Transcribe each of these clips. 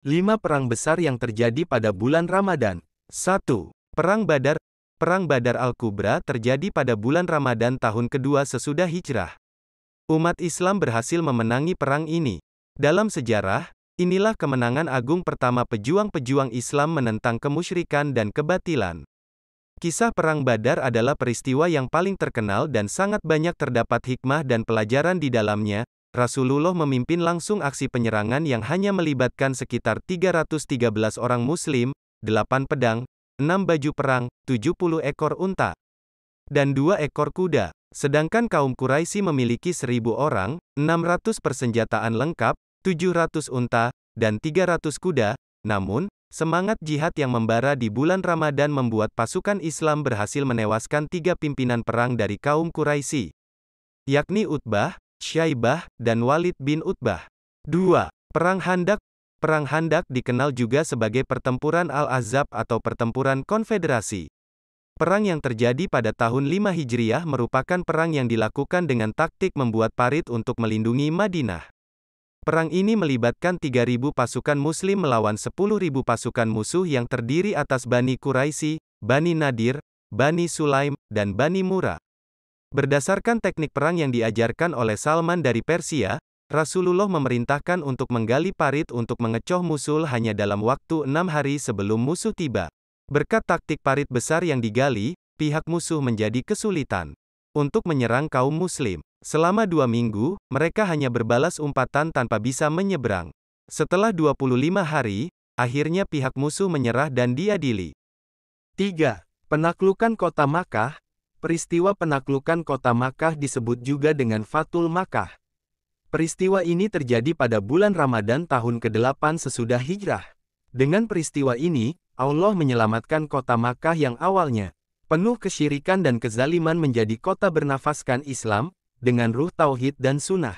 5 perang besar yang terjadi pada bulan Ramadan. 1. Perang Badar. Perang Badar Al-Kubra terjadi pada bulan Ramadan tahun kedua sesudah hijrah. Umat Islam berhasil memenangi perang ini. Dalam sejarah, inilah kemenangan agung pertama pejuang-pejuang Islam menentang kemusyrikan dan kebatilan. Kisah Perang Badar adalah peristiwa yang paling terkenal dan sangat banyak terdapat hikmah dan pelajaran di dalamnya. Rasulullah memimpin langsung aksi penyerangan yang hanya melibatkan sekitar 313 orang muslim, 8 pedang, 6 baju perang, 70 ekor unta, dan 2 ekor kuda. Sedangkan kaum Quraisy memiliki 1000 orang, 600 persenjataan lengkap, 700 unta, dan 300 kuda. Namun, semangat jihad yang membara di bulan Ramadan membuat pasukan Islam berhasil menewaskan 3 pimpinan perang dari kaum Quraisy, yakni Utbah, Syaibah, dan Walid bin Utbah. 2. Perang Handak. Perang Handak dikenal juga sebagai Pertempuran Al-Ahzab atau Pertempuran Konfederasi. Perang yang terjadi pada tahun 5 Hijriah merupakan perang yang dilakukan dengan taktik membuat parit untuk melindungi Madinah. Perang ini melibatkan 3.000 pasukan muslim melawan 10.000 pasukan musuh yang terdiri atas Bani Quraisy, Bani Nadir, Bani Sulaim, dan Bani Murrah. Berdasarkan teknik perang yang diajarkan oleh Salman dari Persia, Rasulullah memerintahkan untuk menggali parit untuk mengecoh musuh hanya dalam waktu 6 hari sebelum musuh tiba. Berkat taktik parit besar yang digali, pihak musuh menjadi kesulitan untuk menyerang kaum muslim. Selama 2 minggu, mereka hanya berbalas umpatan tanpa bisa menyeberang. Setelah 25 hari, akhirnya pihak musuh menyerah dan diadili. 3. Penaklukan kota Makkah. Peristiwa penaklukan kota Makkah disebut juga dengan Fathul Makkah. Peristiwa ini terjadi pada bulan Ramadan tahun ke-8 sesudah hijrah. Dengan peristiwa ini, Allah menyelamatkan kota Makkah yang awalnya penuh kesyirikan dan kezaliman menjadi kota bernafaskan Islam, dengan ruh tauhid dan sunnah.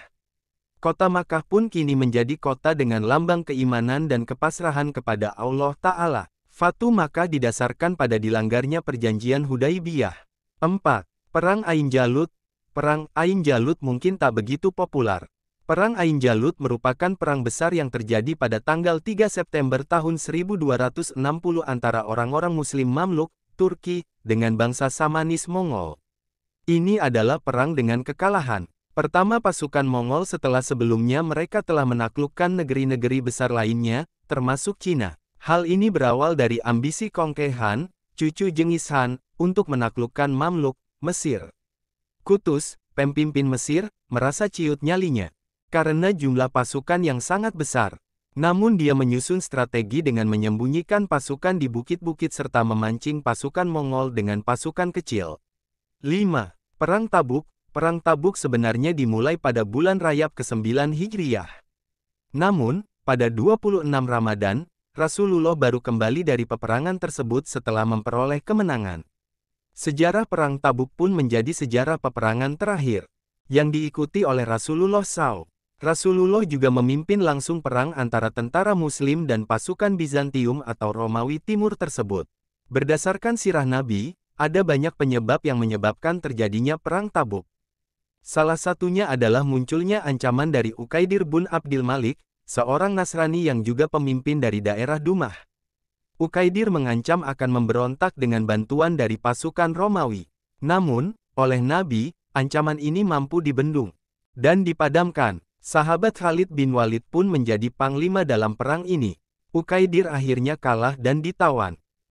Kota Makkah pun kini menjadi kota dengan lambang keimanan dan kepasrahan kepada Allah Ta'ala. Fathu Makkah didasarkan pada dilanggarnya perjanjian Hudaibiyah. 4. Perang Ain Jalut. Perang Ain Jalut mungkin tak begitu populer. Perang Ain Jalut merupakan perang besar yang terjadi pada tanggal 3 September tahun 1260 antara orang-orang Muslim Mamluk, Turki, dengan bangsa Samanis Mongol. Ini adalah perang dengan kekalahan pertama pasukan Mongol setelah sebelumnya mereka telah menaklukkan negeri-negeri besar lainnya, termasuk Cina. Hal ini berawal dari ambisi Kongke Han, cucu Genghis Khan, untuk menaklukkan Mamluk, Mesir. Kutus, pemimpin Mesir, merasa ciut nyalinya karena jumlah pasukan yang sangat besar. Namun dia menyusun strategi dengan menyembunyikan pasukan di bukit-bukit serta memancing pasukan Mongol dengan pasukan kecil. 5. Perang Tabuk. Perang Tabuk sebenarnya dimulai pada bulan Rajab ke-9 Hijriah. Namun, pada 26 Ramadan, Rasulullah baru kembali dari peperangan tersebut setelah memperoleh kemenangan. Sejarah Perang Tabuk pun menjadi sejarah peperangan terakhir yang diikuti oleh Rasulullah SAW. Rasulullah juga memimpin langsung perang antara tentara Muslim dan pasukan Bizantium atau Romawi Timur tersebut. Berdasarkan sirah Nabi, ada banyak penyebab yang menyebabkan terjadinya Perang Tabuk. Salah satunya adalah munculnya ancaman dari Uqaidir bin Abdil Malik, seorang Nasrani yang juga pemimpin dari daerah Dumah. Uqaidir mengancam akan memberontak dengan bantuan dari pasukan Romawi. Namun, oleh Nabi, ancaman ini mampu dibendung dan dipadamkan. Sahabat Khalid bin Walid pun menjadi panglima dalam perang ini. Uqaidir akhirnya kalah dan ditawan.